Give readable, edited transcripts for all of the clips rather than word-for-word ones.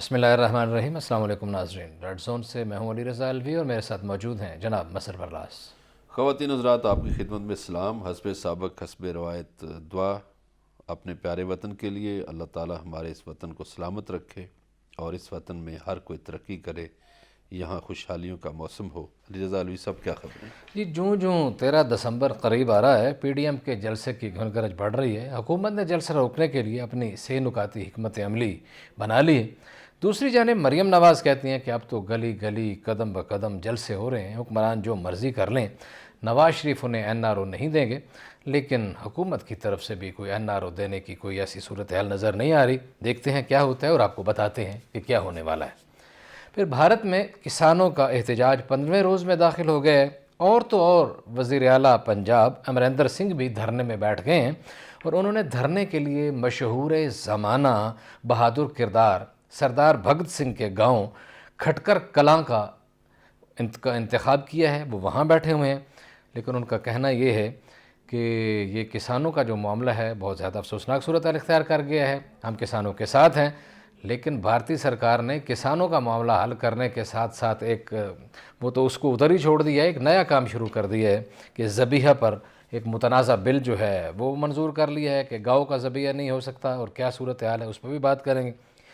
بسم اللہ الرحمن الرحیم۔ السلام علیکم ناظرین، ریڈ زون سے میں ہوں علی رضا الوی اور میرے ساتھ موجود ہیں جناب مسر برلاس۔ خواتین حضرات، آپ کی خدمت میں سلام۔ حسب سابق حسب روایت دعا اپنے پیارے وطن کے لیے۔ اللہ تعالی ہمارے اس وطن کو سلامت رکھے اور اس وطن میں ہر کوئی ترقی کرے، یہاں خوشحالیوں کا موسم ہو۔ علی رضا الوی صاحب، کیا خبریں؟ جی، جوں 13 دسمبر قریب آ رہا ہے، پی ڈی ایم کے جلسے کی گھن گرج بڑھ رہی ہے۔ حکومت نے جلسہ روکنے کے لیے اپنی 6 نکاتی حکمت عملی بنا لی ہے۔ دوسری جانب مریم نواز کہتی ہیں کہ اب تو گلی گلی قدم بقدم جلسے ہو رہے ہیں، حکمران جو مرضی کر لیں، نواز شریف انہیں این آر او نہیں دیں گے۔ لیکن حکومت کی طرف سے بھی کوئی این آر او دینے کی کوئی ایسی صورتحال نظر نہیں آ رہی۔ دیکھتے ہیں کیا ہوتا ہے اور آپ کو بتاتے ہیں کہ کیا ہونے والا ہے۔ پھر بھارت میں کسانوں کا احتجاج 15ویں روز میں داخل ہو گیا ہے، اور تو اور وزیر اعلیٰ پنجاب امریندر سنگھ بھی دھرنے میں بیٹھ گئے ہیں، اور انہوں نے دھرنے کے لیے مشہور زمانہ بہادر کردار سردار بھگت سنگھ کے گاؤں کھٹکر کلاں کا انتخاب کیا ہے۔ وہ وہاں بیٹھے ہوئے ہیں، لیکن ان کا کہنا یہ ہے کہ یہ کسانوں کا جو معاملہ ہے بہت زیادہ افسوسناک صورتحال اختیار کر گیا ہے۔ ہم کسانوں کے ساتھ ہیں، لیکن بھارتی سرکار نے کسانوں کا معاملہ حل کرنے کے ساتھ ساتھ وہ تو اس کو ادھر ہی چھوڑ دیا ہے، ایک نیا کام شروع کر دیا ہے کہ ذبیحہ پر ایک متنازع بل جو ہے وہ منظور کر لیا ہے کہ گاؤں کا ذبیحہ نہیں ہو سکتا، اور کیا صورتحال ہے اس پہ بھی بات کریں گے۔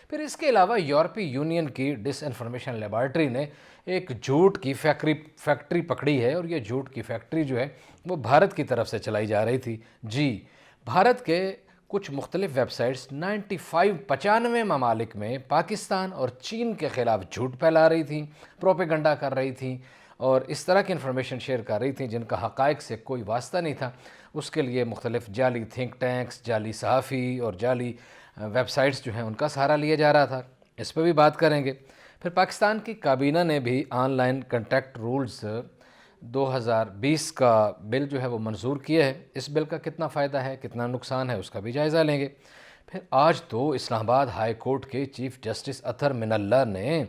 پھر اس کے علاوہ یورپی یونین کی ڈس انفارمیشن لیبارٹری نے ایک جھوٹ کی فیکٹری پکڑی ہے، اور یہ جھوٹ کی فیکٹری جو ہے وہ بھارت کی طرف سے چلائی جا رہی تھی۔ جی، بھارت کے کچھ مختلف ویب سائٹس 95 ممالک میں پاکستان اور چین کے خلاف جھوٹ پھیلا رہی تھیں، پروپیگنڈا کر رہی تھیں، اور اس طرح کی انفارمیشن شیئر کر رہی تھیں جن کا حقائق سے کوئی واسطہ نہیں تھا۔ اس کے لیے مختلف جعلی تھنک ٹینکس، جعلی صحافی اور جعلی ویب سائٹس جو ہیں ان کا سہارا لیا جا رہا تھا۔ اس پہ بھی بات کریں گے۔ پھر پاکستان کی کابینہ نے بھی آن لائن کنٹیکٹ رولز 2020 کا بل جو ہے وہ منظور کیا ہے۔ اس بل کا کتنا فائدہ ہے، کتنا نقصان ہے، اس کا بھی جائزہ لیں گے۔ پھر آج تو اسلام آباد ہائی کورٹ کے چیف جسٹس اطہر من اللہ نے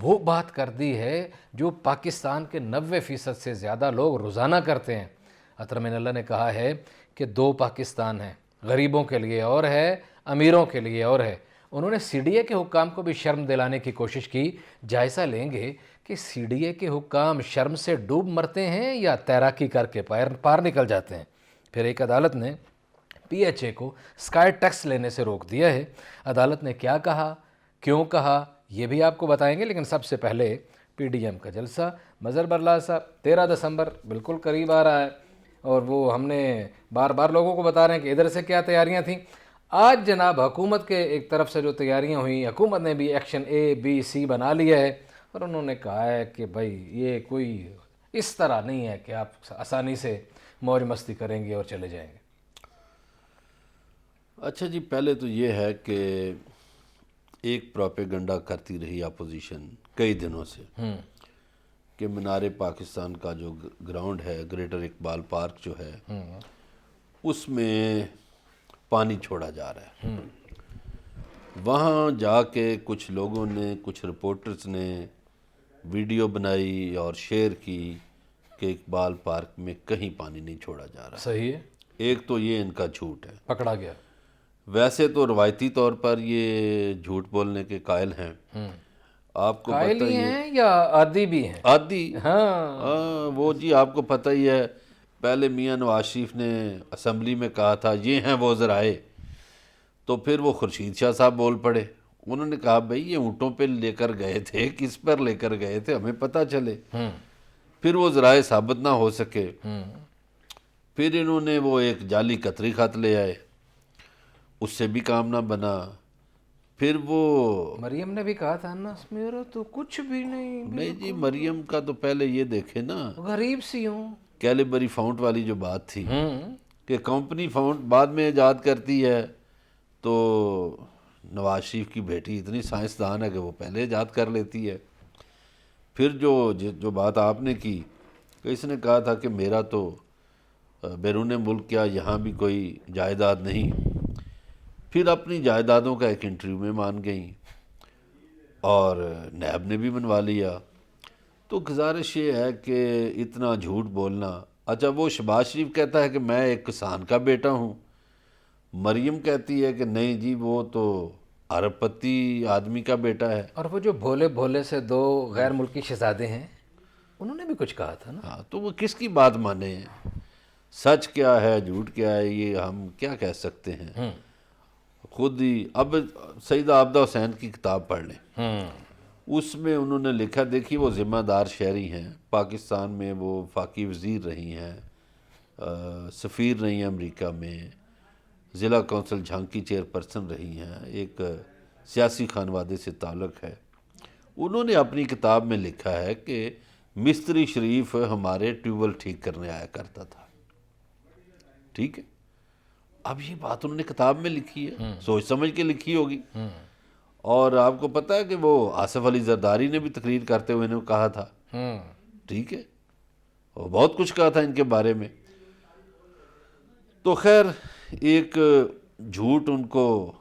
وہ بات کر دی ہے جو پاکستان کے 90% سے زیادہ لوگ روزانہ کرتے ہیں۔ اطہر من اللہ نے کہا ہے کہ 2 پاکستان ہیں، غریبوں کے لیے اور ہے، امیروں کے لیے اور ہے۔ انہوں نے سی ڈی اے کے حکام کو بھی شرم دلانے کی کوشش کی۔ جائزہ لیں گے کہ سی ڈی اے کے حکام شرم سے ڈوب مرتے ہیں یا تیراکی کر کے پار نکل جاتے ہیں۔ پھر ایک عدالت نے پی ایچ اے کو اسکائی ٹیکس لینے سے روک دیا ہے۔ عدالت نے کیا کہا، کیوں کہا، یہ بھی آپ کو بتائیں گے، لیکن سب سے پہلے پی ڈی ایم کا جلسہ۔ مظہر برلاس صاحب، 13 دسمبر بالکل قریب آ رہا ہے، اور وہ ہم نے بار بار لوگوں کو بتا رہے ہیں کہ ادھر سے کیا تیاریاں تھیں۔ آج جناب حکومت کے ایک طرف سے جو تیاریاں ہوئیں، حکومت نے بھی ایکشن A B C بنا لیا ہے، اور انہوں نے کہا ہے کہ بھائی یہ کوئی اس طرح نہیں ہے کہ آپ آسانی سے موج مستی کریں گے اور چلے جائیں گے۔ اچھا جی، پہلے تو یہ ہے کہ ایک پروپیگنڈا کرتی رہی اپوزیشن کئی دنوں سے کہ مینار پاکستان کا جو گراؤنڈ ہے، گریٹر اقبال پارک جو ہے، اس میں پانی چھوڑا جا رہا ہے۔ وہاں جا کے کچھ لوگوں نے، کچھ رپورٹرز نے ویڈیو بنائی اور شیئر کی کہ اقبال پارک میں کہیں پانی نہیں چھوڑا جا رہا۔ صحیح ہے، ایک تو یہ ان کا جھوٹ ہے۔ پکڑا گیا۔ ویسے تو روایتی طور پر یہ جھوٹ بولنے کے قائل ہیں۔ آپ کو قائل پتہ ہی ہی ہے، ہیں یا عادی بھی ہیں؟ عادی، ہاں، وہ جی آپ کو پتہ ہی ہے، پہلے میاں نواز شریف نے اسمبلی میں کہا تھا یہ ہیں وہ ذرائع، تو پھر وہ خورشید شاہ صاحب بول پڑے۔ انہوں نے کہا بھئی یہ اونٹوں پہ لے کر گئے تھے، کس پر لے کر گئے تھے ہمیں پتہ چلے۔ پھر وہ ذرائع ثابت نہ ہو سکے، پھر انہوں نے وہ ایک جعلی قطری خط لے آئے، اس سے بھی کام نہ بنا۔ پھر وہ مریم نے بھی کہا تھا نا، میرا تو کچھ بھی نہیں جی، مریم کا تو پہلے یہ دیکھے نا، غریب سی ہوں۔ کیلیبری فاؤنٹ والی جو بات تھی کہ کمپنی فاؤنٹ بعد میں ایجاد کرتی ہے، تو نواز شریف کی بیٹی اتنی سائنسدان ہے کہ وہ پہلے ایجاد کر لیتی ہے۔ پھر جو بات آپ نے کی کہ اس نے کہا تھا کہ میرا تو بیرون ملک کیا یہاں بھی کوئی جائیداد نہیں، پھر اپنی جائیدادوں کا ایک انٹرویو میں مان گئیں اور نیب نے بھی منوا لیا۔ تو گزارش یہ ہے کہ اتنا جھوٹ بولنا۔ اچھا، وہ شہباز شریف کہتا ہے کہ میں ایک کسان کا بیٹا ہوں، مریم کہتی ہے کہ نہیں جی وہ تو ارب پتی آدمی کا بیٹا ہے. اور وہ جو بھولے بھولے سے 2 غیر ملکی شہزادے ہیں انہوں نے بھی کچھ کہا تھا نا. ہاں تو وہ کس کی بات مانے ہیں؟ سچ کیا ہے جھوٹ کیا ہے یہ ہم کیا کہہ سکتے ہیں. خود ہی اب سیدہ عابدہ حسین کی کتاب پڑھ لیں، اس میں انہوں نے لکھا، دیکھیے وہ ذمہ دار شہری ہیں، پاکستان میں وہ وفاقی وزیر رہی ہیں، سفیر رہی ہیں امریکہ میں، ضلع کونسل جھانگ کی چیئرپرسن رہی ہیں، ایک سیاسی خانوادے سے تعلق ہے. انہوں نے اپنی کتاب میں لکھا ہے کہ مستری شریف ہمارے ٹیوب ویل ٹھیک کرنے آیا کرتا تھا. ٹھیک ہے، اب یہ بات انہوں نے کتاب میں لکھی ہے، سوچ سمجھ کے لکھی ہوگی. اور آپ کو پتہ ہے کہ وہ آصف علی زرداری نے بھی تقریر کرتے ہوئے نے کہا تھا. ٹھیک ہے، وہ بہت کچھ کہا تھا ان کے بارے میں. تو خیر ایک جھوٹ ان کو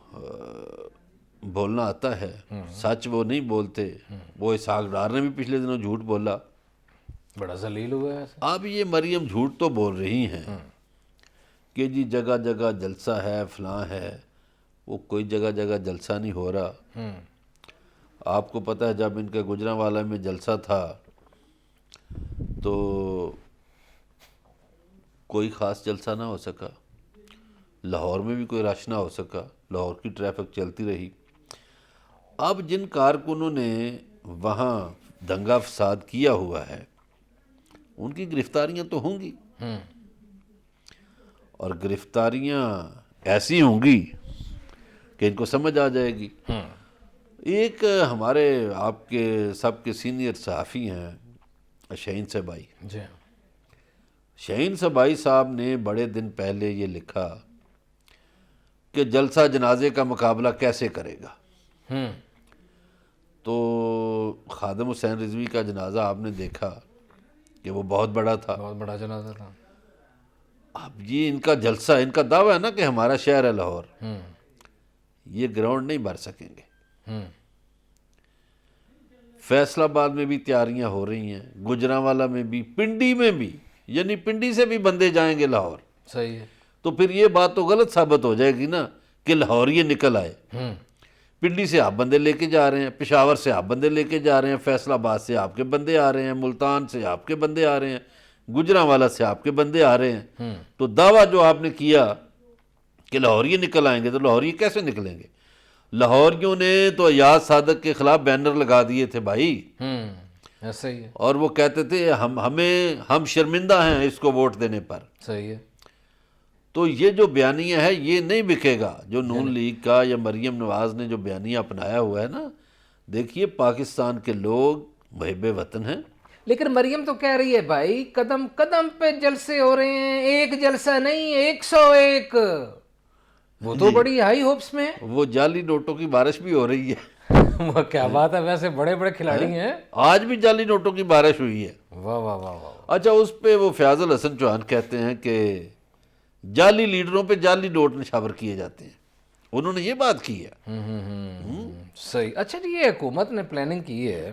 بولنا آتا ہے، سچ وہ نہیں بولتے. وہ اسحاق ڈار نے بھی پچھلے دنوں جھوٹ بولا، بڑا ذلیل ہوا ہے. اب یہ مریم جھوٹ تو بول رہی ہیں کہ جی جگہ جگہ جلسہ ہے فلاں ہے. وہ کوئی جگہ جگہ جلسہ نہیں ہو رہا. آپ کو پتہ ہے جب ان کا گجرانوالہ میں جلسہ تھا تو کوئی خاص جلسہ نہ ہو سکا، لاہور میں بھی کوئی رش نہ ہو سکا، لاہور کی ٹریفک چلتی رہی. اب جن کارکنوں نے وہاں دنگا فساد کیا ہوا ہے ان کی گرفتاریاں تو ہوں گی، اور گرفتاریاں ایسی ہوں گی کہ ان کو سمجھ آ جائے گی. ایک ہمارے آپ کے سب کے سینئر صحافی ہیں شہین صبائی، جی شہین صبائی صاحب نے بڑے دن پہلے یہ لکھا کہ جلسہ جنازے کا مقابلہ کیسے کرے گا. تو خادم حسین رضوی کا جنازہ آپ نے دیکھا کہ وہ بہت بڑا تھا، بہت بڑا جنازہ تھا. اب یہ ان کا جلسہ، ان کا دعویٰ ہے نا کہ ہمارا شہر ہے لاہور، یہ گراؤنڈ نہیں بھر سکیں گے. فیصل آباد میں بھی تیاریاں ہو رہی ہیں، گجرانوالہ میں بھی، پنڈی میں بھی، یعنی پنڈی سے بھی بندے جائیں گے لاہور. صحیح ہے. تو پھر یہ بات تو غلط ثابت ہو جائے گی نا کہ لاہور یہ نکل آئے. پنڈی سے آپ بندے لے کے جا رہے ہیں، پشاور سے آپ بندے لے کے جا رہے ہیں، فیصل آباد سے آپ کے بندے آ رہے ہیں، ملتان سے آپ کے بندے آ رہے ہیں، گجرانوالہ سے آپ کے بندے آ رہے ہیں. تو دعویٰ جو آپ نے کیا کہ لاہور یہ نکل آئیں گے، تو لاہور یہ کیسے نکلیں گے؟ لاہوریوں نے تو ایاز صادق کے خلاف بینر لگا دیے تھے بھائی، ایسا ہی ہے. اور وہ کہتے تھے ہم شرمندہ ہیں اس کو ووٹ دینے پر. صحیح ہے. تو یہ جو بیانیہ ہے یہ نہیں بکے گا، جو نون لیگ کا یا مریم نواز نے جو بیانیہ اپنایا ہوا ہے نا. دیکھیے پاکستان کے لوگ محب وطن ہیں. لیکن مریم تو کہہ رہی ہے بھائی قدم قدم پہ جلسے ہو رہے ہیں، ایک جلسہ نہیں 101. وہ تو بڑی ہائی ہوپس میں ہے. وہ جعلی نوٹوں کی بارش بھی ہو رہی ہے. وہ کیا بات ہے، ویسے بڑے بڑے کھلاڑی ہیں. آج بھی جعلی نوٹوں کی بارش ہوئی ہے. واہ واہ واہ واہ. اچھا اس پہ وہ فیاض الحسن چوہان کہتے ہیں کہ جعلی لیڈروں پہ جعلی نوٹ نشاور کیے جاتے ہیں. انہوں نے یہ بات کی ہے. صحیح. اچھا جی، یہ حکومت نے پلاننگ کی ہے،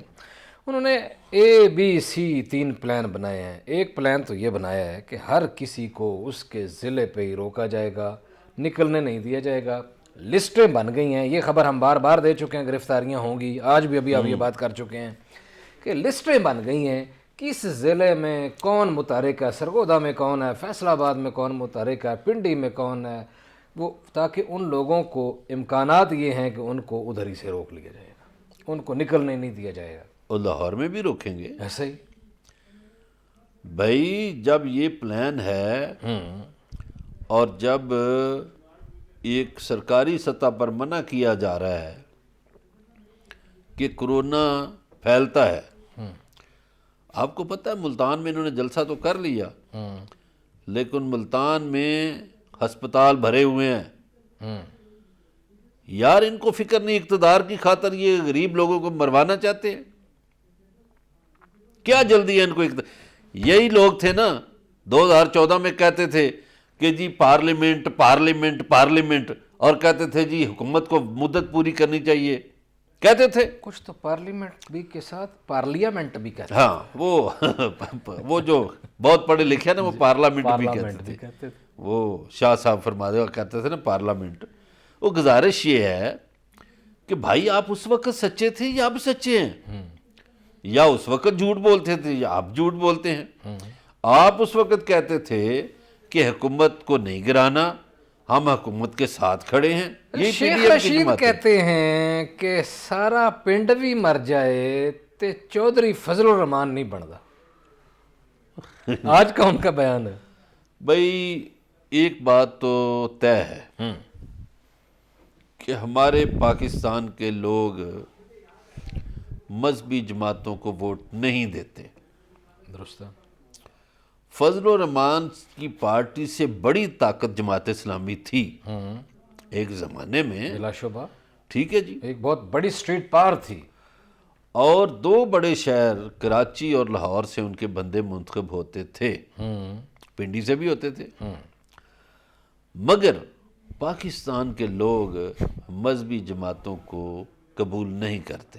انہوں نے ABC 3 پلان بنائے ہیں. ایک پلان تو یہ بنایا ہے کہ ہر کسی کو اس کے ضلع پہ ہی روکا جائے گا، نکلنے نہیں دیا جائے گا. لسٹیں بن گئی ہیں، یہ خبر ہم بار بار دے چکے ہیں، گرفتاریاں ہوں گی. آج بھی ابھی آپ یہ بات کر چکے ہیں کہ لسٹیں بن گئی ہیں، کس ضلع میں کون متحرک ہے، سرگودا میں کون ہے، فیصل آباد میں کون متحرک ہے، پنڈی میں کون ہے. وہ تاکہ ان لوگوں کو امکانات یہ ہیں کہ ان کو ادھر ہی سے روک لیا جائے گا، ان کو نکلنے نہیں دیا جائے گا. اور لاہور میں بھی روکیں گے. ایسا ہی بھائی جب یہ پلان ہے اور جب ایک سرکاری سطح پر منع کیا جا رہا ہے کہ کرونا پھیلتا ہے. آپ کو پتہ ہے ملتان میں انہوں نے جلسہ تو کر لیا، لیکن ملتان میں ہسپتال بھرے ہوئے ہیں. یار ان کو فکر نہیں، اقتدار کی خاطر یہ غریب لوگوں کو مروانا چاہتے ہیں. کیا جلدی ہے ان کو؟ یہی لوگ تھے نا 2014 میں کہتے تھے کہ جی پارلیمنٹ پارلیمنٹ پارلیمنٹ، اور کہتے تھے جی حکومت کو مدت پوری کرنی چاہیے، کہتے تھے. کچھ تو پارلیمنٹ بھی کے ساتھ پارلیامنٹ بھی کہتے ہاں وہ جو بہت پڑھے لکھے ہیں نا وہ پارلیمنٹ بھی کہتے تھے. وہ شاہ صاحب فرماتے کہتے تھے نا پارلیمنٹ. وہ گزارش یہ ہے کہ بھائی آپ اس وقت سچے تھے یا اب سچے ہیں، یا اس وقت جھوٹ بولتے تھے یا آپ جھوٹ بولتے ہیں۔ آپ اس وقت کہتے تھے کہ حکومت کو نہیں گرانا، ہم حکومت کے ساتھ کھڑے ہیں، یہی پی شیخ ڈی ایم کی رشید جماعت ہے۔ کہتے ہیں کہ سارا پنڈ بھی مر جائے تے چودھری فضل الرحمان نہیں بنتا، آج کا ان کا بیان ہے۔ بھائی ایک بات تو طے ہے کہ ہمارے پاکستان کے لوگ مذہبی جماعتوں کو ووٹ نہیں دیتے۔ درست ہے۔ فضل الرحمان کی پارٹی سے بڑی طاقت جماعت اسلامی تھی ایک زمانے میں، بلا شبہ ٹھیک ہے جی، ایک بہت بڑی سٹریٹ پار تھی۔ اور دو بڑے شہر کراچی اور لاہور سے ان کے بندے منتخب ہوتے تھے، پنڈی سے بھی ہوتے تھے، مگر پاکستان کے لوگ مذہبی جماعتوں کو قبول نہیں کرتے۔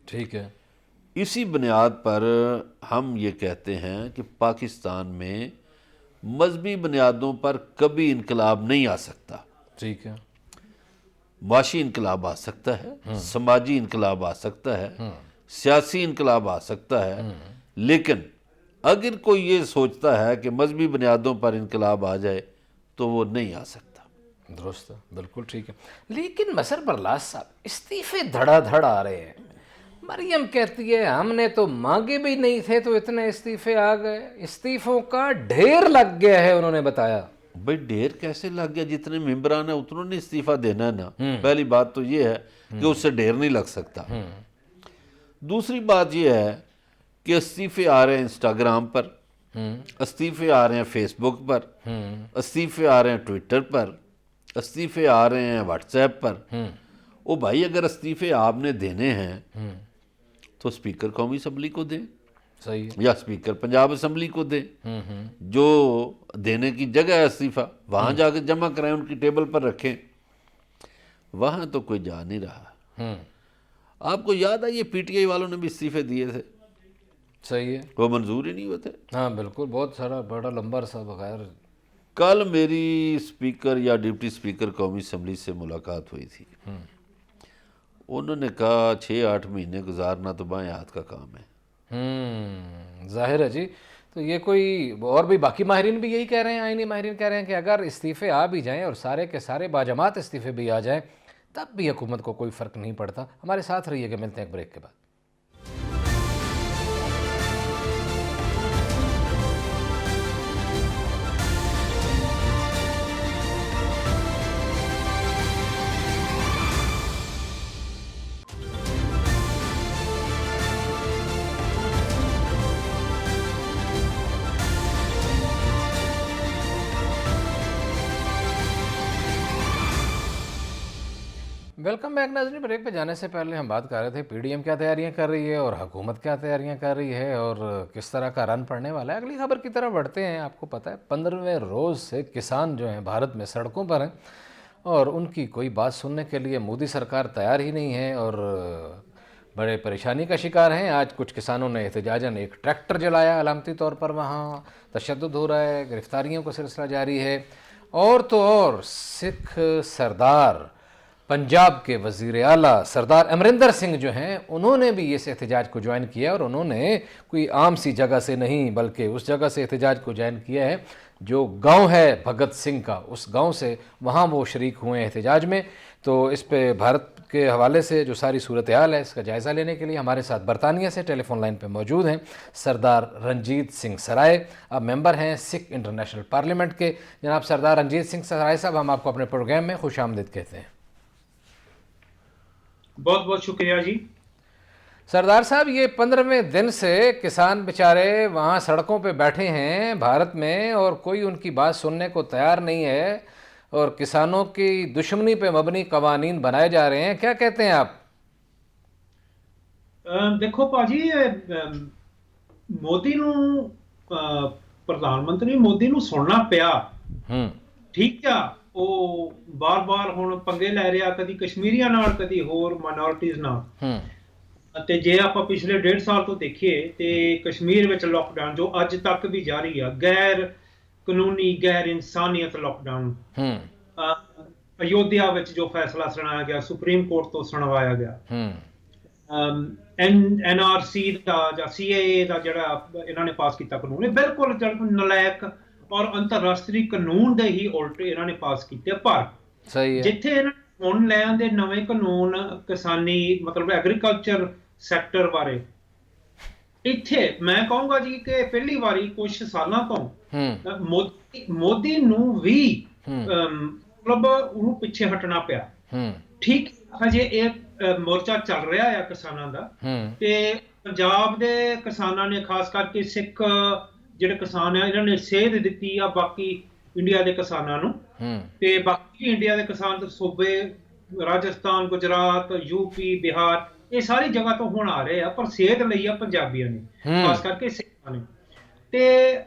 ٹھیک ہے۔ اسی بنیاد پر ہم یہ کہتے ہیں کہ پاکستان میں مذہبی بنیادوں پر کبھی انقلاب نہیں آ سکتا۔ ٹھیک ہے۔ معاشی انقلاب آ سکتا ہے، سماجی انقلاب آ سکتا ہے، سیاسی انقلاب آ سکتا ہے، لیکن اگر کوئی یہ سوچتا ہے کہ مذہبی بنیادوں پر انقلاب آ جائے تو وہ نہیں آ سکتا۔ درست ہے، بالکل ٹھیک ہے۔ لیکن مسر برلاس صاحب استعفے دھڑا دھڑ آ رہے ہیں۔ مریم کہتی ہے ہم نے تو مانگے بھی نہیں تھے تو اتنے استعفے آ گئے، استعفوں کا ڈھیر لگ گیا ہے، انہوں نے بتایا۔ بھائی ڈھیر کیسے لگ گیا؟ جتنے ممبران ہیں اتنوں نے استعفیٰ دینا ہے نا۔ پہلی بات تو یہ ہے کہ اس سے ڈھیر نہیں لگ سکتا۔ دوسری بات یہ ہے کہ استعفے آ رہے ہیں انسٹاگرام پر، استعفے آ رہے ہیں فیس بک پر، استعفے آ رہے ہیں ٹویٹر پر، استعفے آ رہے ہیں واٹس ایپ پر۔ او بھائی اگر استعفے آپ نے دینے ہیں تو اسپیکر قومی اسمبلی کو دیں صحیح ہے۔ یا اسپیکر پنجاب اسمبلی کو دیں، جو دینے کی جگہ ہے استعفیٰ وہاں جا کے جمع کرائیں، ان کی ٹیبل پر رکھیں۔ وہاں تو کوئی جا نہیں رہا۔ آپ کو یاد ہے یہ پی ٹی آئی والوں نے بھی استعفے دیے تھے، صحیح ہے۔ وہ منظور ہی نہیں ہوتے۔ ہاں بالکل، بہت سارا بڑا لمبا عرصہ بغیر۔ کل میری اسپیکر یا ڈپٹی اسپیکر قومی اسمبلی سے ملاقات ہوئی تھی، انہوں نے کہا 6-8 مہینے گزارنا تو بائیں ہاتھ کا کام ہے۔ ظاہر ہے جی۔ تو یہ کوئی اور بھی باقی ماہرین بھی یہی کہہ رہے ہیں، آئینی ماہرین کہہ رہے ہیں کہ اگر استعفے آ بھی جائیں اور سارے کے سارے باجماعت استعفے بھی آ جائیں تب بھی حکومت کو کوئی فرق نہیں پڑتا۔ ہمارے ساتھ رہیے کہ ملتے ہیں ایک بریک کے بعد۔ ویلکم بیک ناظرین۔ بریک پہ جانے سے پہلے ہم بات کر رہے تھے پی ڈی ایم کیا تیاریاں کر رہی ہے اور حکومت کیا تیاریاں کر رہی ہے اور کس طرح کا رن پڑنے والا ہے۔ اگلی خبر کی طرف بڑھتے ہیں۔ آپ کو پتہ ہے 15ویں روز سے کسان جو ہیں بھارت میں سڑکوں پر ہیں اور ان کی کوئی بات سننے کے لیے مودی سرکار تیار ہی نہیں ہے اور بڑے پریشانی کا شکار ہیں۔ آج کچھ کسانوں نے احتجاجاً ایک ٹریکٹر جلایا علامتی طور پر، وہاں تشدد ہو رہا ہے، گرفتاریوں کا سلسلہ جاری ہے۔ اور تو اور سکھ سردار پنجاب کے وزیر اعلیٰ سردار امرندر سنگھ جو ہیں انہوں نے بھی اس احتجاج کو جوائن کیا، اور انہوں نے کوئی عام سی جگہ سے نہیں بلکہ اس جگہ سے احتجاج کو جوائن کیا ہے جو گاؤں ہے بھگت سنگھ کا، اس گاؤں سے وہاں وہ شریک ہوئے ہیں احتجاج میں۔ تو اس پہ بھارت کے حوالے سے جو ساری صورتحال ہے اس کا جائزہ لینے کے لیے ہمارے ساتھ برطانیہ سے ٹیلی فون لائن پہ موجود ہیں سردار رنجیت سنگھ سرائے، اب ممبر ہیں سکھ انٹرنیشنل پارلیمنٹ کے۔ جناب سردار رنجیت سنگھ سرائے صاحب، ہم آپ کو اپنے پروگرام میں خوش آمدید کہتے ہیں۔ بہت بہت شکریہ جی۔ سردار صاحب، یہ 15ویں دن سے کسان بیچارے وہاں سڑکوں پہ بیٹھے ہیں بھارت میں اور کوئی ان کی بات سننے کو تیار نہیں ہے اور کسانوں کی دشمنی پہ مبنی قوانین بنائے جا رہے ہیں، کیا کہتے ہیں آپ؟ دیکھو پاجی، ਮੋਦੀ ਨੂੰ ਪ੍ਰਧਾਨ ਮੰਤਰੀ ਮੋਦੀ ਨੂੰ ਸੁਣਨਾ ਪਿਆ। ਠੀਕ ਆ, ਉਹ ਬਾਰ-ਬਾਰ ਹੁਣ ਪੰਗੇ ਲੈ ਰਿਹਾ, ਕਦੀ ਕਸ਼ਮੀਰੀਆਂ ਨਾਲ, ਕਦੀ ਹੋਰ ਮਾਈਨੋਰਿਟੀਜ਼ ਨਾਲ। ਅਤੇ ਜੇ ਆਪਾਂ ਪਿਛਲੇ 1.5 ਸਾਲ ਤੋਂ ਦੇਖੀਏ ਤੇ ਕਸ਼ਮੀਰ ਵਿੱਚ ਲਾਕਡਾਊਨ ਜੋ ਅੱਜ ਤੱਕ ਵੀ ਜਾਰੀ ਆ, ਗੈਰ ਕਾਨੂੰਨੀ, ਗੈਰ ਇਨਸਾਨੀਅਤ ਲਾਕਡਾਊਨ। ਅਯੋਧਿਆ ਵਿੱਚ ਜੋ ਫੈਸਲਾ ਸੁਣਾਇਆ ਗਿਆ, ਸੁਪਰੀਮ ਕੋਰਟ ਤੋਂ ਸੁਣਵਾਇਆ ਗਿਆ, NRC ਦਾ ਜਾਂ CAA ਦਾ ਜਿਹੜਾ ਇਹਨਾਂ ਨੇ ਪਾਸ ਕੀਤਾ ਕਾਨੂੰਨ, ਇਹ ਬਿਲਕੁਲ ਨਲਾਇਕ ਔਰ ਅੰਤਰਰਾਸ਼ਟਰੀ ਕਾਨੂੰਨ ਦੇ ਹੀ ਉਲਟ ਇਹਨਾਂ ਨੇ ਪਾਸ ਕੀਤੇ। ਪਰ ਸਹੀ ਹੈ, ਜਿੱਥੇ ਇਹਨਾਂ ਨੇ ਹੁਣ ਲੈ ਆਂਦੇ ਨਵੇਂ ਕਾਨੂੰਨ ਕਿਸਾਨੀ ਮਤਲਬ ਐਗਰੀਕਲਚਰ ਸੈਕਟਰ ਬਾਰੇ, ਇੱਥੇ ਮੈਂ ਕਹੂੰਗਾ ਜੀ ਕਿ ਪਹਿਲੀ ਵਾਰੀ ਕੁਝ ਸਾਲਾਂ ਤੋਂ ਮੋਦੀ ਨੂੰ ਵੀ ਮਤਲਬ ਉਹਨੂੰ ਪਿੱਛੇ ਹਟਣਾ ਪਿਆ। ਠੀਕ ਹਜੇ ਇਹ ਮੋਰਚਾ ਚੱਲ ਰਿਹਾ ਆ ਕਿਸਾਨਾਂ ਦਾ, ਤੇ ਪੰਜਾਬ ਦੇ ਕਿਸਾਨਾਂ ਨੇ ਖਾਸ ਕਰਕੇ ਸਿੱਖ ਜਿਹੜੇ ਕਿਸਾਨ ਆ ਇਹਨਾਂ ਨੇ ਸੇਧ ਦਿੱਤੀ ਆ ਬਾਕੀ ਇੰਡੀਆ ਦੇ ਕਿਸਾਨਾਂ ਨੂੰ, ਤੇ ਬਾਕੀ ਇੰਡੀਆ ਦੇ ਕਿਸਾਨ ਸੂਬੇ ਰਾਜਸਥਾਨ, ਗੁਜਰਾਤ, ਯੂਪੀ, ਬਿਹਾਰ, ਇਹ ਸਾਰੀ ਜਗ੍ਹਾ ਤੋਂ ਹੁਣ ਆ ਰਹੇ ਆ, ਪਰ ਸੇਧ ਲਈ ਆ ਪੰਜਾਬੀਆਂ ਨੇ, ਖਾਸ ਕਰਕੇ ਸਿੱਖਾਂ ਨੇ। ਤੇ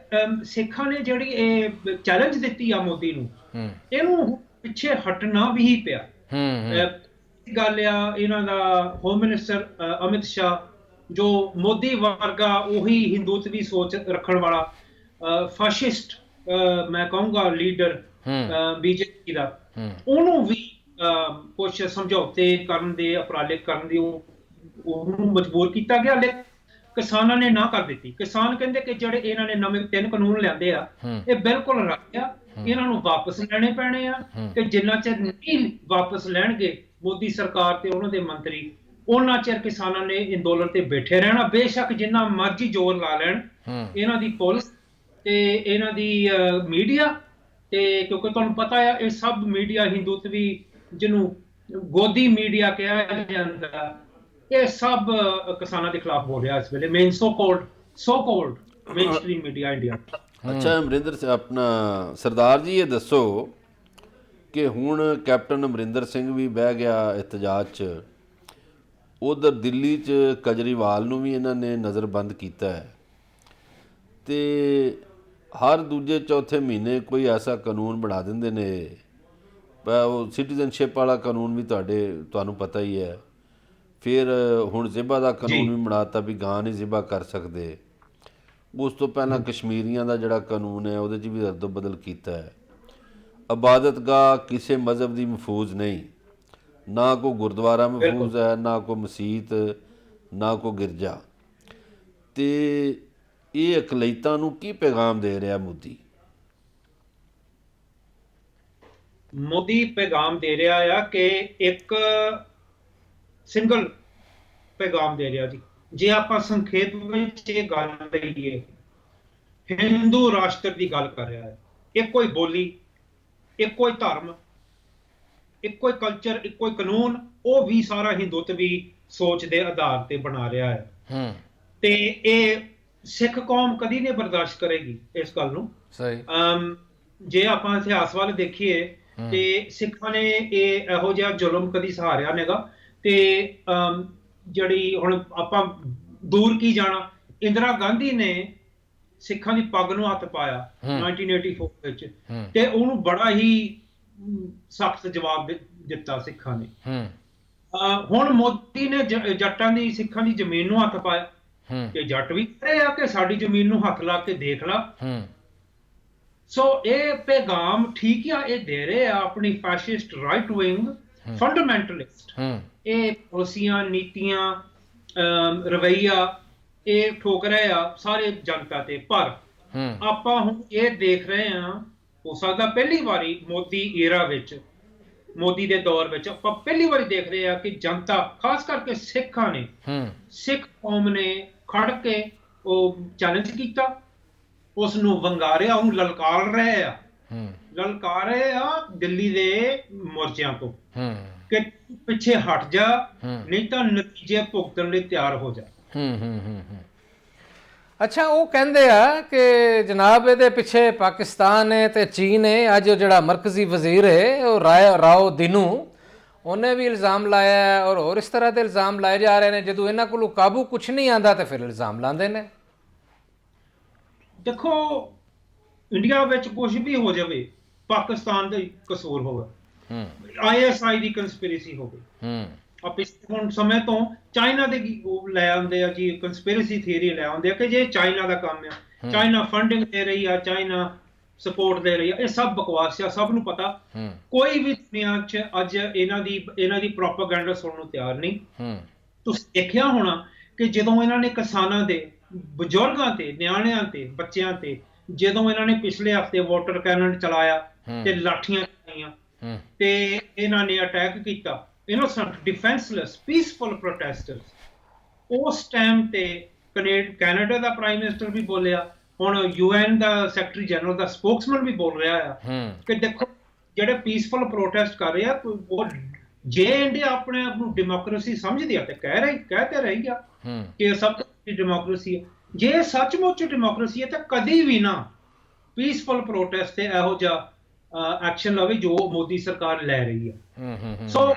ਸਿੱਖਾਂ ਨੇ ਜਿਹੜੀ ਇਹ ਚੈਲੰਜ ਦਿੱਤੀ ਆ ਮੋਦੀ ਨੂੰ, ਇਹਨੂੰ ਪਿੱਛੇ ਹਟਣਾ ਵੀ ਪਿਆ। ਗੱਲ ਆ ਇਹਨਾਂ ਦਾ ਹੋਮ ਮਿਨਿਸਟਰ ਅਮਿਤ ਸ਼ਾਹ, ਜੋ ਮੋਦੀ ਵਰਗਾ ਉਹੀ ਹਿੰਦੂਤਵੀ ਸੋਚ ਰੱਖਣ ਵਾਲਾ ਫਾਸ਼ਿਸਟ ਮੈਂ ਕਹੂੰਗਾ ਲੀਡਰ BJP ਦਾ, ਉਹਨੂੰ ਵੀ ਕੁਝ ਸਮਝੌਤੇ ਕਰਨ ਦੇ, ਉਪਰਾਲੇ ਕਰਨ ਦੀ ਉਹਨੂੰ ਮਜਬੂਰ ਕੀਤਾ ਗਿਆ। ਲੇਕਿਨ ਕਿਸਾਨਾਂ ਨੇ ਨਾ ਕਰ ਦਿੱਤੀ। ਕਿਸਾਨ ਕਹਿੰਦੇ ਕਿ ਜਿਹੜੇ ਇਹਨਾਂ ਨੇ ਨਵੇਂ 3 ਕਾਨੂੰਨ ਲਿਆਂਦੇ ਆ, ਇਹ ਬਿਲਕੁਲ ਰੱਖ ਆ, ਇਹਨਾਂ ਨੂੰ ਵਾਪਸ ਲੈਣੇ ਪੈਣੇ ਆ, ਤੇ ਜਿੰਨਾ ਚਿਰ ਨਹੀਂ ਵਾਪਸ ਲੈਣਗੇ ਮੋਦੀ ਸਰਕਾਰ ਤੇ ਉਹਨਾਂ ਦੇ ਮੰਤਰੀ, ਉਹਨਾਂ ਚਿਰ ਕਿਸਾਨਾਂ ਨੇ ਅੰਦੋਲਨ ਤੇ ਬੈਠੇ ਰਹਿਣਾ। ਬੇਸ਼ੱਕ ਜਿੰਨਾ ਮਰਜ਼ੀ ਜ਼ੋਰ ਲਾ ਲੈਣ ਇਹਨਾਂ ਦੀ ਪੁਲਿਸ ਤੇ ਇਹਨਾਂ ਦੀ ਮੀਡੀਆ, ਤੇ ਕਿਉਂਕਿ ਤੁਹਾਨੂੰ ਪਤਾ ਆ ਇਹ ਸਭ ਮੀਡੀਆ ਹਿੰਦੂਤਵੀ ਜਿਹਨੂੰ ਗੋਦੀ ਮੀਡੀਆ ਕਿਹਾ ਜਾਂਦਾ, ਇਹ ਸਭ ਕਿਸਾਨਾਂ ਦੇ ਖਿਲਾਫ ਬੋਲ ਰਿਹਾ ਇਸ ਵੇਲੇ, ਮੇਨ ਸੋ ਕੋਲਡ ਮੇਨਸਟ੍ਰੀਮ ਮੀਡੀਆ ਇੰਡੀਆ। ਅੱਛਾ ਅਮਰਿੰਦਰ ਆਪਣਾ ਸਰਦਾਰ ਜੀ ਇਹ ਦੱਸੋ ਕਿ ਹੁਣ ਕੈਪਟਨ ਅਮਰਿੰਦਰ ਸਿੰਘ ਵੀ ਬਹਿ ਗਿਆ ਇਤਜਾਜ 'ਚ, ਉਧਰ ਦਿੱਲੀ 'ਚ ਕੇਜਰੀਵਾਲ ਨੂੰ ਵੀ ਇਹਨਾਂ ਨੇ ਨਜ਼ਰਬੰਦ ਕੀਤਾ ਹੈ, ਤੇ ਹਰ ਦੂਜੇ ਚੌਥੇ ਮਹੀਨੇ ਕੋਈ ਐਸਾ ਕਾਨੂੰਨ ਬਣਾ ਦਿੰਦੇ ਨੇ। ਉਹ ਸਿਟੀਜ਼ਨਸ਼ਿਪ ਵਾਲਾ ਕਾਨੂੰਨ ਵੀ ਤੁਹਾਨੂੰ ਪਤਾ ਹੀ ਹੈ। ਫਿਰ ਹੁਣ ਜ਼ਿਬਾ ਦਾ ਕਾਨੂੰਨ ਵੀ ਬਣਾਤਾ ਵੀ ਗਾਂ ਨਹੀਂ ਜ਼ਿਬਾ ਕਰ ਸਕਦੇ। ਉਸ ਤੋਂ ਪਹਿਲਾਂ ਕਸ਼ਮੀਰੀਆਂ ਦਾ ਜਿਹੜਾ ਕਾਨੂੰਨ ਹੈ ਉਹਦੇ 'ਚ ਵੀ ਰੱਦੋ ਬਦਲ ਕੀਤਾ ਹੈ। ਇਬਾਦਤਗਾਹ ਕਿਸੇ ਮਜ਼ਹਬ ਦੀ ਮਹਿਫੂਜ਼ ਨਹੀਂ, ਨਾ ਕੋਈ ਗੁਰਦੁਆਰਾ ਮਹਿਫੂਜ਼ ਹੈ, ਨਾ ਕੋਈ ਮਸੀਤ, ਨਾ ਕੋਈ ਗਿਰਜਾ। ਤੇ ਇਹ ਅਕਲੀਤਾਂ ਨੂੰ ਕੀ ਪੈਗਾਮ ਦੇ ਰਿਹਾ ਮੋਦੀ? ਮੋਦੀ ਪੈਗਾਮ ਦੇ ਰਿਹਾ ਆ ਕਿ ਇੱਕ ਸਿੰਗਲ ਪੈਗਾਮ ਦੇ ਰਿਹਾ ਜੀ। ਜੇ ਆਪਾਂ ਸੰਖੇਪ ਵਿੱਚ ਇਹ ਗੱਲ ਲਈਏ, ਹਿੰਦੂ ਰਾਸ਼ਟਰ ਦੀ ਗੱਲ ਕਰ ਰਿਹਾ ਹੈ। ਇੱਕੋ ਹੀ ਬੋਲੀ, ਇੱਕੋ ਹੀ ਧਰਮ, ਇੱਕੋ ਹੀ ਕਲਚਰ, ਇੱਕੋ ਹੀ ਕਾਨੂੰਨ, ਉਹ ਵੀ ਸਾਰਾ ਹਿੰਦੂਤਵੀ ਸੋਚ ਦੇ ਆਧਾਰ ਤੇ ਬਣਾ ਰਿਹਾ ਹੈ। ਤੇ ਇਹ ਸਿੱਖ ਕੌਮ ਕਦੀ ਨਹੀਂ ਬਰਦਾਸ਼ਤ ਕਰੇਗੀ ਇਸ ਗੱਲ ਨੂੰ। ਜੇ ਆਪਾਂ ਇਤਿਹਾਸ ਵੱਲ ਦੇਖੀਏ ਤੇ ਸਿੱਖਾਂ ਨੇ ਇਹੋ ਜਿਹਾ ਜ਼ੁਲਮ ਕਦੀ ਸਹਾਰਿਆ ਨਹੀਂਗਾ। ਤੇ ਜਿਹੜੀ ਹੁਣ ਆਪਾਂ ਦੂਰ ਕੀ ਜਾਣਾ, ਇੰਦਰਾ ਗਾਂਧੀ ਨੇ ਸਿੱਖਾਂ ਦੀ ਪੱਗ ਨੂੰ ਹੱਥ ਪਾਇਆ 1984 ਵਿੱਚ, ਤੇ ਉਹਨੂੰ ਬੜਾ ਹੀ ਸਖਤ ਜਵਾਬ ਦਿੱਤਾ ਸਿੱਖਾਂ ਨੇ। ਹੁਣ ਮੋਦੀ ਨੇ ਜੱਟਾਂ ਦੀ, ਸਿੱਖਾਂ ਦੀ ਜ਼ਮੀਨ ਨੂੰ ਹੱਥ ਪਾਇਆ, ਤੇ ਜੱਟ ਵੀ ਕਹਿ ਰਹੇ ਆ ਕਿ ਸਾਡੀ ਜ਼ਮੀਨ ਨੂੰ ਹੱਥ ਲਾ ਕੇ ਦੇਖ ਲਾ। ਸੋ ਇਹ ਪੈਗਾਮ ਠੀਕ ਆ, ਇਹ ਦੇ ਰਹੇ ਆ ਆਪਣੀ ਫੈਸ਼ਿਸਟ ਰਾਈਟ ਵਿੰਗ ਫੰਡਾਮੈਂਟਲਿਸਟ। ਇਹ ਪਾਲਿਸੀਆਂ, ਨੀਤੀਆਂ, ਰਵੱਈਆ ਇਹ ਠੋਕ ਰਹੇ ਆ ਸਾਰੇ ਜਨਤਾ ਤੇ। ਪਰ ਆਪਾਂ ਹੁਣ ਇਹ ਦੇਖ ਰਹੇ ਆ, ਹੋ ਸਕਦਾ ਪਹਿਲੀ ਵਾਰੀ ਮੋਦੀ ਏਰਾ ਵਿੱਚ, ਮੋਦੀ ਦੇ ਦੌਰ ਵਿੱਚ ਆਪਾਂ ਪਹਿਲੀ ਵਾਰੀ ਦੇਖ ਰਹੇ ਆ ਕਿ ਜਨਤਾ, ਖਾਸ ਕਰਕੇ ਸਿੱਖਾਂ ਨੇ, ਸਿੱਖ ਕੌਮ ਨੇ ਖੜ ਕੇ ਉਹ ਚੈਲੰਜ ਕੀਤਾ, ਉਸ ਨੂੰ ਵੰਗਾਰਿਆ, ਉਹਨੂੰ ਲਲਕਾਰ ਰਹੇ ਆ ਦਿੱਲੀ ਦੇ ਮੋਰਚਿਆਂ ਤੋਂ ਕਿ ਪਿੱਛੇ ਹਟ ਜਾ, ਨਹੀਂ ਤਾਂ ਨਤੀਜੇ ਭੁਗਤਣ ਲਈ ਤਿਆਰ ਹੋ ਜਾ। ਅੱਛਾ, ਉਹ ਕਹਿੰਦੇ ਆ ਕਿ ਜਨਾਬ ਇਹਦੇ ਪਿੱਛੇ ਪਾਕਿਸਤਾਨ ਹੈ ਤੇ ਚੀਨ ਹੈ। ਅੱਜ ਜਿਹੜਾ ਮਰਕਜ਼ੀ ਵਜ਼ੀਰ ਹੈ ਉਹ ਰਾਓ ਦਿਨੂ, ਉਹਨੇ ਵੀ ਇਲਜ਼ਾਮ ਲਾਇਆ ਔਰ ਹੋਰ ਇਸ ਤਰ੍ਹਾਂ ਦੇ ਇਲਜ਼ਾਮ ਲਾਏ ਜਾ ਰਹੇ ਨੇ। ਜਦੋਂ ਇਹਨਾਂ ਕੋਲੋਂ ਕਾਬੂ ਕੁਛ ਨਹੀਂ ਆਉਂਦਾ ਤੇ ਫਿਰ ਇਲਜ਼ਾਮ ਲਾਉਂਦੇ ਨੇ। ਦੇਖੋ, ਇੰਡੀਆ ਵਿੱਚ ਕੁਝ ਵੀ ਹੋ ਜਾਵੇ, ਪਾਕਿਸਤਾਨ ਦਾ ਕਸੂਰ ਹੋਵੇ, ISI ਦੀ ਕੰਸਪੀਰੇਸੀ ਹੋਵੇ, ਹੁਣ ਸਮੇਂ ਤੋਂ ਚਾਈਨਾ ਦੇ ਲੈ ਆਉਂਦੇ ਆ ਜੀ, ਕੰਸਪੀਰੇਸੀ ਥਿਊਰੀ ਲੈ ਆਉਂਦੇ ਆ ਕਿ ਜੇ ਚਾਈਨਾ ਦਾ ਕੰਮ ਆ, ਚਾਈਨਾ ਫੰਡਿੰਗ ਦੇ ਰਹੀ ਆ, ਚਾਈਨਾ ਸਪੋਰਟ ਦੇ ਰਹੀ ਆ, ਇਹ ਸਭ ਬਕਵਾਸ ਆ, ਸਭ ਨੂੰ ਪਤਾ। ਕੋਈ ਵੀ ਦੁਨੀਆ 'ਚ ਅੱਜ ਇਹਨਾਂ ਦੀ ਪ੍ਰੋਪਾਗੈਂਡਾ ਸੁਣਨ ਨੂੰ ਤਿਆਰ ਨਹੀਂ। ਤੁਸੀਂ ਦੇਖਿਆ ਹੋਣਾ ਕਿ ਜਦੋਂ ਇਹਨਾਂ ਨੇ ਕਿਸਾਨਾਂ ਦੇ, ਬਜ਼ੁਰਗਾਂ ਤੇ, ਨਿਆਣਿਆਂ ਤੇ, ਬੱਚਿਆਂ ਤੇ ਜਦੋਂ ਇਹਨਾਂ ਨੇ ਪਿਛਲੇ ਹਫ਼ਤੇ ਵਾਟਰ ਕੈਨਨ ਚਲਾਇਆ ਤੇ ਲਾਠੀਆਂ ਚਲਾਈਆਂ ਤੇ ਇਹਨਾਂ ਨੇ ਅਟੈਕ ਕੀਤਾ ਇਨੋਸੈਂਟ ਡਿਫੈਂਸਲੈਸ ਪੀਸਫੁਲ ਪ੍ਰੋਟੈਸਟਰਸ, ਉਸ ਟਾਈਮ ਤੇ ਕੈਨੇਡਾ ਦਾ ਪ੍ਰਾਈਮ ਮਿਨਿਸਟਰ ਵੀ ਬੋਲਿਆ, ਹੁਣ UN ਦਾ ਸੈਕਟਰੀ ਜਨਰਲ ਦਾ ਸਪੋਕਸਮੈਨ ਵੀ ਬੋਲ ਰਿਹਾ ਆ ਕਿ ਦੇਖੋ ਜਿਹੜੇ ਪੀਸਫੁਲ ਪ੍ਰੋਟੈਸਟ ਕਰ ਰਹੇ ਆ, ਉਹ ਜੇ ਇੰਡੀਆ ਆਪਣੇ ਆਪ ਨੂੰ ਡੈਮੋਕ੍ਰੇਸੀ ਸਮਝਦੀ ਆ ਤੇ ਕਹਿ ਤੇ ਰਹੀ ਆ ਕਿ ਸਭ ਤੋਂ ਵੱਡੀ ਡੈਮੋਕ੍ਰੇਸੀ ਹੈ। ਜੇ ਸੱਚਮੁੱਚ ਡੈਮੋਕ੍ਰੇਸੀ ਹੈ ਤਾਂ ਕਦੀ ਵੀ ਨਾ ਪੀਸਫੁਲ ਪ੍ਰੋਟੈਸਟ ਤੇ ਇਹੋ ਜਿਹਾ ਐਕਸ਼ਨ ਲਵੇ ਜੋ ਮੋਦੀ ਸਰਕਾਰ ਲੈ ਰਹੀ ਹੈ। ਸੋ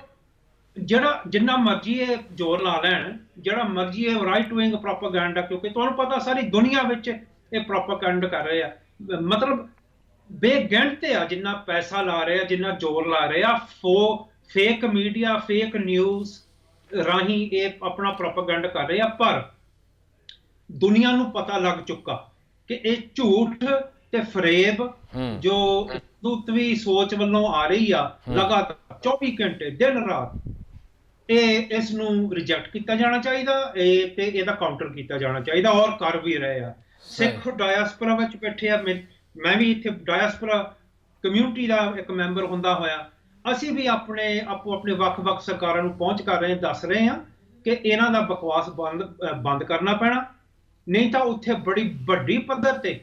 ਜਿਹੜਾ ਜਿੰਨਾ ਮਰਜ਼ੀ ਇਹ ਜ਼ੋਰ ਲਾ ਲੈਣ, ਜਿਹੜਾ ਮਰਜ਼ੀ ਇਹ ਰਾਈਟ ਵਿੰਗ ਪ੍ਰੋਪਾਗੈਂਡਾ, ਕਿਉਂਕਿ ਤੁਹਾਨੂੰ ਪਤਾ ਸਾਰੀ ਦੁਨੀਆ ਵਿੱਚ ਇਹ ਪ੍ਰੋਪਾਗੈਂਡਾ ਕਰ ਰਹੇ ਆ, ਮਤਲਬ ਬੇਗਿਣਤ ਆ ਜਿੰਨਾ ਪੈਸਾ ਲਾ ਰਹੇ ਆ, ਜਿੰਨਾ ਜ਼ੋਰ ਲਾ ਰਹੇ ਆ, ਫੇਕ ਮੀਡੀਆ, ਫੇਕ ਨਿਊਜ਼ ਰਾਹੀਂ ਇਹ ਆਪਣਾ ਪ੍ਰੋਪਾਗੈਂਡਾ ਕਰ ਰਹੇ ਆ। ਪਰ ਦੁਨੀਆ ਨੂੰ ਪਤਾ ਲੱਗ ਚੁੱਕਾ ਕਿ ਇਹ ਝੂਠ ਤੇ ਫਰੇਬ ਜੋ ਹਿੰਦੂਤਵੀ ਸੋਚ ਵੱਲੋਂ ਆ ਰਹੀ ਆ ਲਗਾਤਾਰ 24 ਘੰਟੇ ਦਿਨ ਰਾਤ, ਇਸ ਨੂੰ ਰਿਜੈਕਟ ਕੀਤਾ ਜਾਣਾ ਚਾਹੀਦਾ ਤੇ ਇਹਦਾ ਕਾਊਂਟਰ ਕੀਤਾ ਜਾਣਾ ਚਾਹੀਦਾ, ਔਰ ਕਰ ਵੀ ਰਹੇ ਆ। ਸਿੱਖ ਡਾਇਸਪੋਰਾ ਵਿੱਚ ਬੈਠੇ ਆ, ਮੈਂ ਵੀ ਇੱਥੇ ਡਾਇਸਪੋਰਾ ਕਮਿਊਨਿਟੀ ਦਾ ਇੱਕ ਮੈਂਬਰ ਹੁੰਦਾ ਹੋਇਆ, ਅਸੀਂ ਵੀ ਆਪਣੇ ਵੱਖ-ਵੱਖ ਸਰਕਾਰਾਂ ਨੂੰ ਪਹੁੰਚ ਕਰ ਰਹੇ, ਦੱਸ ਰਹੇ ਹਾਂ ਕਿ ਇਹਨਾਂ ਦਾ ਬਕਵਾਸ ਬੰਦ ਕਰਨਾ ਪੈਣਾ, ਨਹੀਂ ਤਾਂ ਉੱਥੇ ਬੜੀ ਵੱਡੀ ਪੱਧਰ ਤੇ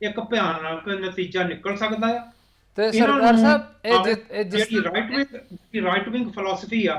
ਇੱਕ ਭਿਆਨਕ ਨਤੀਜਾ ਨਿਕਲ ਸਕਦਾ ਆ। ਤੇ ਸਰਦਾਰ ਸਾਹਿਬ ਜਿਹੜੀ ਰਾਈਟ ਵਿੰਗ ਫਿਲਾਸਫੀ ਆ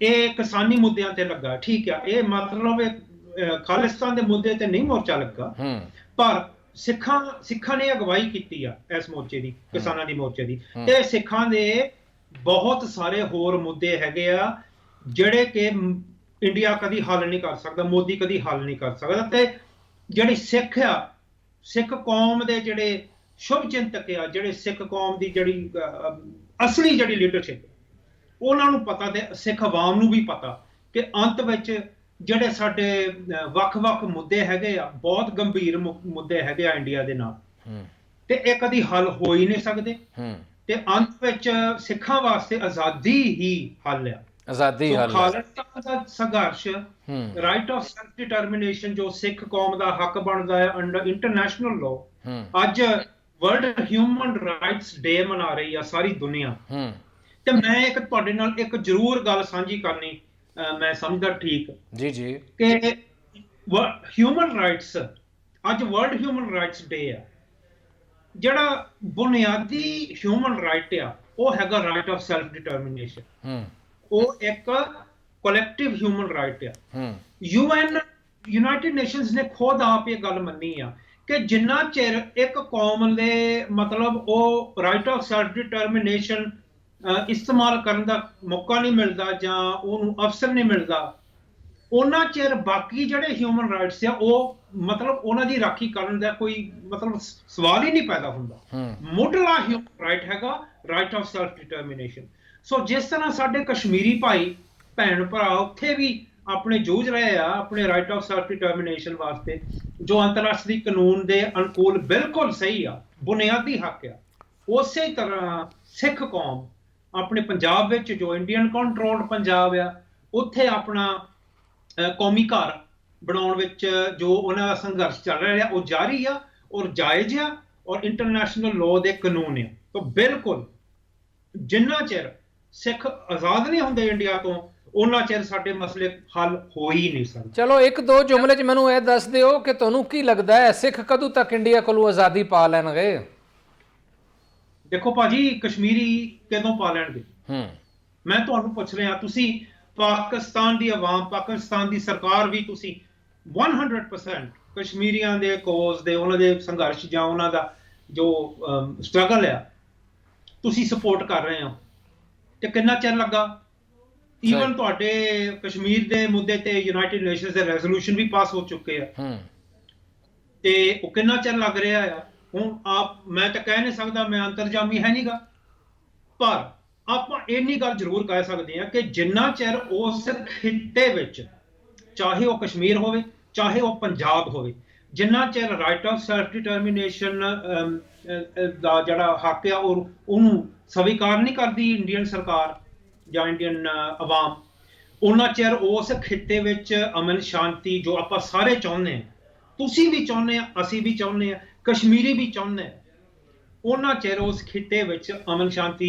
ਇਹ ਕਿਸਾਨੀ ਮੁੱਦਿਆਂ ਤੇ ਲੱਗਾ, ਠੀਕ ਆ, ਇਹ ਮਤਲਬ ਖਾਲਿਸਤਾਨ ਦੇ ਮੁੱਦੇ ਤੇ ਨਹੀਂ ਮੋਰਚਾ ਲੱਗਾ, ਪਰ ਸਿੱਖਾਂ ਨੇ ਅਗਵਾਈ ਕੀਤੀ ਆ ਇਸ ਮੋਰਚੇ ਦੀ, ਕਿਸਾਨਾਂ ਦੀ ਮੋਰਚੇ ਦੀ, ਤੇ ਸਿੱਖਾਂ ਦੇ ਬਹੁਤ ਸਾਰੇ ਹੋਰ ਮੁੱਦੇ ਹੈਗੇ ਆ ਜਿਹੜੇ ਕਿ ਇੰਡੀਆ ਕਦੀ ਹੱਲ ਨਹੀਂ ਕਰ ਸਕਦਾ, ਮੋਦੀ ਕਦੀ ਹੱਲ ਨਹੀਂ ਕਰ ਸਕਦਾ। ਤੇ ਜਿਹੜੀ ਸਿੱਖ ਕੌਮ ਦੇ ਜਿਹੜੇ ਸ਼ੁਭ ਚਿੰਤਕ ਆ, ਜਿਹੜੇ ਸਿੱਖ ਕੌਮ ਦੀ ਜਿਹੜੀ ਅਸਲੀ ਜਿਹੜੀ ਲੀਡਰਸ਼ਿਪ, ਉਹਨਾਂ ਨੂੰ ਪਤਾ ਤੇ ਸਿੱਖ ਆਵਾਮ ਨੂੰ ਵੀ ਪਤਾ ਕਿ ਅੰਤ ਵਿੱਚ ਜਿਹੜੇ ਸਾਡੇ ਵੱਖ-ਵੱਖ ਮੁੱਦੇ ਹੈਗੇ ਆ, ਬਹੁਤ ਗੰਭੀਰ ਮੁੱਦੇ ਹੈਗੇ ਆ ਇੰਡੀਆ ਦੇ ਨਾਲ, ਤੇ ਇਹ ਕਦੀ ਹੱਲ ਹੋ ਹੀ ਨਹੀਂ ਸਕਦੇ, ਤੇ ਅੰਤ ਵਿੱਚ ਸਿੱਖਾਂ ਵਾਸਤੇ ਆਜ਼ਾਦੀ ਹੀ ਹੱਲ ਆ। ਆਜ਼ਾਦੀ ਹੱਲ, ਖਾਲਿਸਤਾਨ ਦਾ ਸੰਘਰਸ਼, ਰਾਈਟ ਆਫ ਸੈਲਫ ਡਿਟਰਮੀਨੇਸ਼ਨ ਜੋ ਸਿੱਖ ਕੌਮ ਦਾ ਹੱਕ ਬਣਦਾ ਹੈ ਅੰਡਰ ਇੰਟਰਨੈਸ਼ਨਲ ਲਾਅ। ਅੱਜ ਵਰਲਡ ਹਿਊਮਨ ਰਾਈਟਸ ਡੇ ਮਨਾ ਰਹੀ ਆ ਸਾਰੀ ਦੁਨੀਆ, ਤੇ ਮੈਂ ਇੱਕ ਤੁਹਾਡੇ ਨਾਲ ਇੱਕ ਜ਼ਰੂਰ ਗੱਲ ਸਾਂਝੀ ਕਰਨੀ ਮੈਂ ਸਮਝਦਾ ਠੀਕ ਜੀ ਕਿ ਹਿਊਮਨ ਰਾਈਟਸ, ਅੱਜ ਵਰਲਡ ਹਿਊਮਨ ਰਾਈਟਸ ਡੇ ਆ, ਜਿਹੜਾ ਬੁਨਿਆਦੀ ਹਿਊਮਨ ਰਾਈਟ ਆ ਉਹ ਹੈਗਾ ਰਾਈਟ ਆਫ ਸੈਲਫ ਡਿਟਰਮੀਨੇਸ਼ਨ। ਉਹ ਇੱਕ ਕਲੈਕਟਿਵ ਹਿਊਮਨ ਰਾਈਟ ਆ। ਯੂਨਾਈਟਿਡ ਨੇਸ਼ਨਸ ਨੇ ਖੁਦ ਆਪ ਇਹ ਗੱਲ ਮੰਨੀ ਆ ਕਿ ਜਿੰਨਾ ਚਿਰ ਇੱਕ ਕੌਮ ਦੇ ਮਤਲਬ ਉਹ ਰਾਈਟ ਆਫ ਸੈਲਫ ਡਿਟਰਮੀਨੇਸ਼ਨ ਇਸਤੇਮਾਲ ਕਰਨ ਦਾ ਮੌਕਾ ਨਹੀਂ ਮਿਲਦਾ ਜਾਂ ਉਹਨੂੰ ਅਵਸਰ ਨਹੀਂ ਮਿਲਦਾ, ਉਹਨਾਂ ਚਿਰ ਬਾਕੀ ਜਿਹੜੇ ਹਿਊਮਨ ਰਾਈਟਸ ਆ ਉਹ ਮਤਲਬ ਉਹਨਾਂ ਦੀ ਰਾਖੀ ਕਰਨ ਦਾ ਕੋਈ ਮਤਲਬ ਸਵਾਲ ਹੀ ਨਹੀਂ ਪੈਦਾ ਹੁੰਦਾ। ਮੁੱਢਲਾ ਹਿਊਮਨ ਰਾਈਟ ਹੈਗਾ ਰਾਈਟ ਆਫ ਸੈਲਫ ਡਿਟਰਮੀਨੇਸ਼ਨ। ਸੋ ਜਿਸ ਤਰ੍ਹਾਂ ਸਾਡੇ ਕਸ਼ਮੀਰੀ ਭਾਈ ਭੈਣ ਭਰਾ ਉੱਥੇ ਵੀ ਆਪਣੇ ਜੂਝ ਰਹੇ ਆ ਆਪਣੇ ਰਾਈਟ ਆਫ ਸੈਲਫ ਡਿਟਰਮੀਨੇਸ਼ਨ ਵਾਸਤੇ, ਜੋ ਅੰਤਰਰਾਸ਼ਟਰੀ ਕਾਨੂੰਨ ਦੇ ਅਨੁਕੂਲ ਬਿਲਕੁਲ ਸਹੀ ਆ, ਬੁਨਿਆਦੀ ਹੱਕ ਆ, ਉਸੇ ਤਰ੍ਹਾਂ ਸਿੱਖ ਕੌਮ ਆਪਣੇ ਪੰਜਾਬ ਵਿੱਚ ਜੋ ਇੰਡੀਅਨ ਕੰਟਰੋਲਡ ਪੰਜਾਬ ਆ, ਉੱਥੇ ਆਪਣਾ ਕੌਮੀ ਘਰ ਬਣਾਉਣ ਵਿੱਚ ਜੋ ਉਹਨਾਂ ਦਾ ਸੰਘਰਸ਼ ਚੱਲ ਰਿਹਾ ਉਹ ਜਾਰੀ ਆ ਔਰ ਜਾਇਜ਼ ਆ ਔਰ ਇੰਟਰਨੈਸ਼ਨਲ ਲਾਅ ਦੇ ਕਾਨੂੰਨ ਆ। ਤਾਂ ਬਿਲਕੁਲ ਜਿੰਨਾ ਚਿਰ ਸਿੱਖ ਆਜ਼ਾਦ ਨਹੀਂ ਹੁੰਦੇ ਇੰਡੀਆ ਤੋਂ ਉਹਨਾਂ ਚਿਰ ਸਾਡੇ ਮਸਲੇ ਹੱਲ ਹੋ ਹੀ ਨਹੀਂ ਸਕਦੇ। ਚਲੋ ਇੱਕ ਦੋ ਜੁਮਲੇ 'ਚ ਮੈਨੂੰ ਇਹ ਦੱਸ ਦਿਓ ਕਿ ਤੁਹਾਨੂੰ ਕੀ ਲੱਗਦਾ ਹੈ ਸਿੱਖ ਕਦੋਂ ਤੱਕ ਇੰਡੀਆ ਕੋਲੋਂ ਆਜ਼ਾਦੀ ਪਾ ਲੈਣਗੇ? ਦੇਖੋ ਭਾਜੀ, ਕਸ਼ਮੀਰੀ ਕਦੋਂ ਪਾ ਲੈਣਗੇ? ਮੈਂ ਤੁਹਾਨੂੰ ਪੁੱਛ ਰਿਹਾ, ਤੁਸੀਂ ਪਾਕਿਸਤਾਨ ਦੀ ਆਵਾਮ, ਪਾਕਿਸਤਾਨ ਦੀ ਸਰਕਾਰ ਵੀ ਤੁਸੀਂ 100% ਕਸ਼ਮੀਰੀਆਂ ਦੇ ਕੋਜ਼ ਦੇ, ਉਹਨਾਂ ਦੇ ਸੰਘਰਸ਼ ਜਾਂ ਉਹਨਾਂ ਦਾ ਜੋ ਸਟਰਗਲ ਆ ਤੁਸੀਂ ਸਪੋਰਟ ਕਰ ਰਹੇ ਹੋ ਤੇ ਕਿੰਨਾ ਚਿਰ ਲੱਗਾ। ਈਵਨ ਤੁਹਾਡੇ ਕਸ਼ਮੀਰ ਦੇ ਮੁੱਦੇ ਤੇ ਯੂਨਾਈਟਿਡ ਨੇਸ਼ਨਸ ਦੇ ਰੈਜ਼ੋਲੂਸ਼ਨ ਵੀ ਪਾਸ ਹੋ ਚੁੱਕੇ ਆ ਤੇ ਉਹ ਕਿੰਨਾ ਚਿਰ ਲੱਗ ਰਿਹਾ ਆ। ਹੁਣ ਮੈਂ ਤਾਂ ਕਹਿ ਨਹੀਂ ਸਕਦਾ, ਮੈਂ ਅੰਤਰਜਾਮੀ ਹੈ ਨਹੀਂਗਾ, ਪਰ ਆਪਾਂ ਇੰਨੀ ਗੱਲ ਜ਼ਰੂਰ ਕਹਿ ਸਕਦੇ ਹਾਂ ਕਿ ਜਿੰਨਾ ਚਿਰ ਉਸ ਖਿੱਤੇ ਵਿੱਚ, ਚਾਹੇ ਉਹ ਕਸ਼ਮੀਰ ਹੋਵੇ ਚਾਹੇ ਉਹ ਪੰਜਾਬ ਹੋਵੇ, ਜਿੰਨਾ ਚਿਰ ਰਾਈਟ ਆਫ ਸੈਲਫ ਡਿਟਰਮੀਨੇਸ਼ਨ ਦਾ ਜਿਹੜਾ ਹੱਕ ਆ ਉਹਨੂੰ ਸਵੀਕਾਰ ਨਹੀਂ ਕਰਦੀ ਇੰਡੀਅਨ ਸਰਕਾਰ ਜਾਂ ਇੰਡੀਅਨ ਆਵਾਮ, ਉਹਨਾਂ ਚਿਰ ਉਸ ਖਿੱਤੇ ਵਿੱਚ ਅਮਨ ਸ਼ਾਂਤੀ ਜੋ ਆਪਾਂ ਸਾਰੇ ਚਾਹੁੰਦੇ ਹਾਂ, ਤੁਸੀਂ ਵੀ ਚਾਹੁੰਦੇ ਆ, ਅਸੀਂ ਵੀ ਚਾਹੁੰਦੇ ਆ, ਕਸ਼ਮੀਰੀ ਵੀ ਚਾਹੁੰਦੇ ਆ, ਉਹਨਾਂ ਚਿਰ ਉਸ ਖਿੱਤੇ ਵਿੱਚ ਅਮਨ ਸ਼ਾਂਤੀ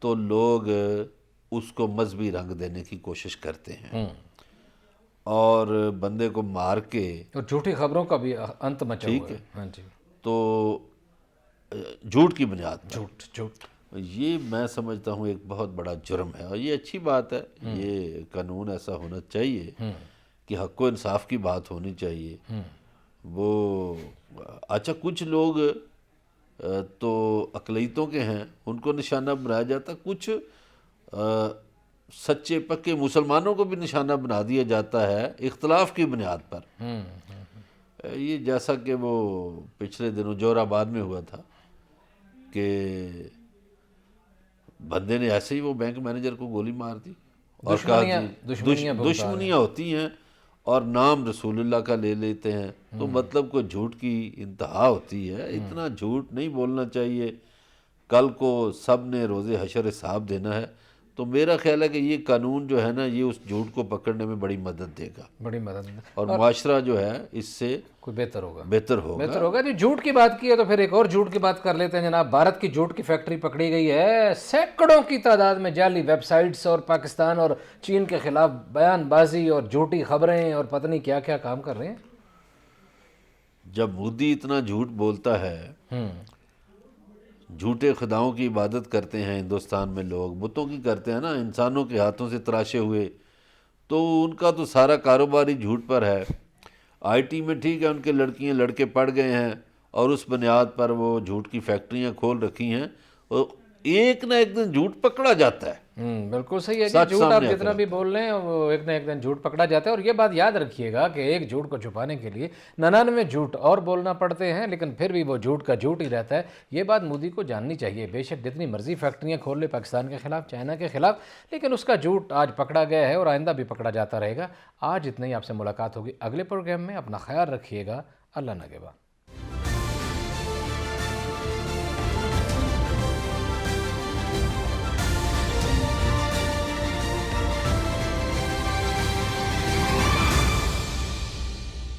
تو لوگ اس کو مذہبی رنگ دینے کی کوشش کرتے ہیں اور بندے کو مار کے، اور جھوٹی خبروں کا بھی انت مچا ہوا ہے۔ ہاں جی، تو جھوٹ کی بنیاد پر، جھوٹ یہ میں سمجھتا ہوں ایک بہت بڑا جرم ہے، اور یہ اچھی بات ہے، یہ قانون ایسا ہونا چاہیے کہ حق و انصاف کی بات ہونی چاہیے۔ وہ اچھا کچھ لوگ تو اقلیتوں کے ہیں، ان کو نشانہ بنایا جاتا، کچھ سچے پکے مسلمانوں کو بھی نشانہ بنا دیا جاتا ہے اختلاف کی بنیاد پر۔ یہ جیسا کہ وہ پچھلے دنوں جوہر آباد میں ہوا تھا کہ بندے نے ایسے ہی وہ بینک مینیجر کو گولی مار دی اور کہا دشمنیاں ہوتی ہیں اور نام رسول اللہ کا لے لیتے ہیں، تو مطلب کوئی جھوٹ کی انتہا ہوتی ہے۔ اتنا جھوٹ نہیں بولنا چاہیے، کل کو سب نے روز حشر حساب دینا ہے۔ تو میرا خیال ہے کہ یہ قانون جو ہے نا، یہ اس جھوٹ کو پکڑنے میں بڑی مدد دے گا، بڑی مدد اور معاشرہ جو ہے اس سے کوئی بہتر ہوگا، بہتر ہوگا۔ بہتر ہوگا۔ جی جھوٹ کی بات کی ہے تو پھر ایک اور جھوٹ کی بات کر لیتے ہیں جناب۔ بھارت کی جھوٹ کی فیکٹری پکڑی گئی ہے، سینکڑوں کی تعداد میں جعلی ویب سائٹس، اور پاکستان اور چین کے خلاف بیان بازی اور جھوٹی خبریں اور پتہ نہیں کیا کیا کام کر رہے ہیں۔ جب مودی اتنا جھوٹ بولتا ہے، جھوٹے خداؤں کی عبادت کرتے ہیں ہندوستان میں لوگ، بتوں کی کرتے ہیں نا، انسانوں کے ہاتھوں سے تراشے ہوئے، تو ان کا تو سارا کاروبار ہی جھوٹ پر ہے۔ آئی ٹی میں ٹھیک ہے ان کے لڑکیاں لڑکے پڑھ گئے ہیں اور اس بنیاد پر وہ جھوٹ کی فیکٹریاں کھول رکھی ہیں، اور ایک نہ ایک دن جھوٹ پکڑا جاتا ہے۔ بالکل صحیح ہے جی، جھوٹ آپ جتنا بھی بول رہے ہیں وہ ایک نہ ایک دن جھوٹ پکڑا جاتا ہے۔ اور یہ بات یاد رکھیے گا کہ ایک جھوٹ کو چھپانے کے لیے 99 جھوٹ اور بولنا پڑتے ہیں، لیکن پھر بھی وہ جھوٹ کا جھوٹ ہی رہتا ہے۔ یہ بات مودی کو جاننی چاہیے، بے شک جتنی مرضی فیکٹریاں کھول لے پاکستان کے خلاف، چائنا کے خلاف، لیکن اس کا جھوٹ آج پکڑا گیا ہے اور آئندہ بھی پکڑا جاتا رہے گا۔ آج اتنا ہی، آپ سے ملاقات ہوگی اگلے پروگرام میں۔ اپنا خیال رکھیے گا، اللہ نگہبان۔